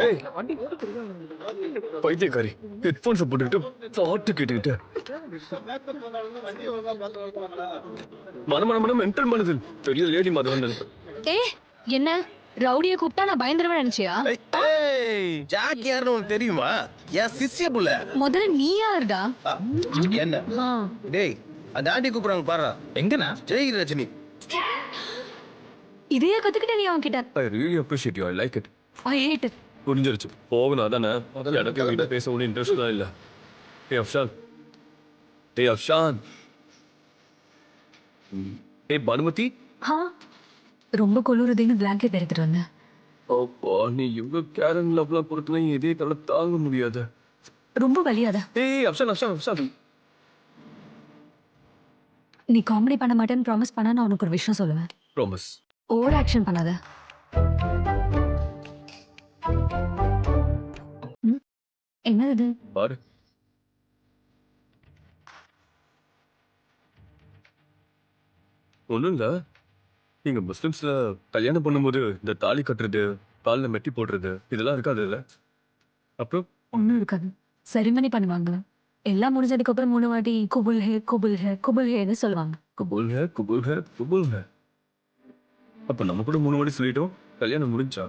ஏய் பைத்தியக்காரி ஹெட்ஃபோன்ஸை போட்டுக்கிட்டு பாட்டு கேட்டுக்கிட்டு மனம் என்டர் பண்ணுது. பெரிய லேடி மாதிரி வந்தது. ஏ என்ன ரவுடிய கூப்பிட்டா நான் பயந்துருவேன் நினைச்சியா? ஜாக் யாருன்னு உனக்கு தெரியுமா? என் சிஷ்ய புள்ள. முதல்ல நீ யாருடா? என்ன டேய் அந்த ஆண்டி கூப்பிடுறாங்க பாரு. எங்கண்ணா? ஜெய் ரஜினி. இதையே கத்துக்கிட்ட நீ அவன் கிட்ட. I really appreciate you. I like it. I hate it. புரிஞ்சிருச்சு. போகணும் அதானே. எனக்கு வீட்டை பேச ஒன்றும் இன்ட்ரெஸ்ட் தான் இல்லை. ஏய் அஃப்ஷான், ஏய் அஃப்ஷான், ஏய் பானுமதி. ரொம்ப குளிருதுன்னு பிளாங்கெட் எடுத்துட்டு வந்தேன். அப்பா நீ இவ்வளோ கேரன் லவ்லாம் பொறுத்துனா இதே தலை தாங்க முடியாது. ரொம்ப வலியாத. ஏய் அஃப்ஷான் அஃப்ஷான் அஃப்ஷான், நீ காமெடி பண்ண மாட்டேன்னு ப்ராமிஸ் பண்ணா நான் உனக்கு ஒரு விஷயம் சொல்லுவேன். ப்ராமிஸ். ஓவர் ஆக்ஷன் பண்ணாத. என்னது இது? பாரு. ஒன்றும் இல்லை. நீங்க முஸ்லிம்ஸ்ல கல்யாணம் பண்ணும்போது இந்த தாலி கட்டுறது, காலில் மெட்டி போடுறது இதெல்லாம் இருக்காது இல்லை? அப்புறம் ஒன்றும் இருக்காது. செரிமனி பண்ணுவாங்க. எல்லாம் முடிஞ்சதுக்கு அப்புறம் 3 வாட்டி குபுல் ஹே குபுல் ஹே குபுல் ஹேன்னு சொல்லுவாங்க. கபூல் ஹே குபூல் ஹே குபூல் ஹே. அப்ப நம்ம கூட 3 வாட்டி சொல்லிட்டோம். கல்யாணம் முடிஞ்சா?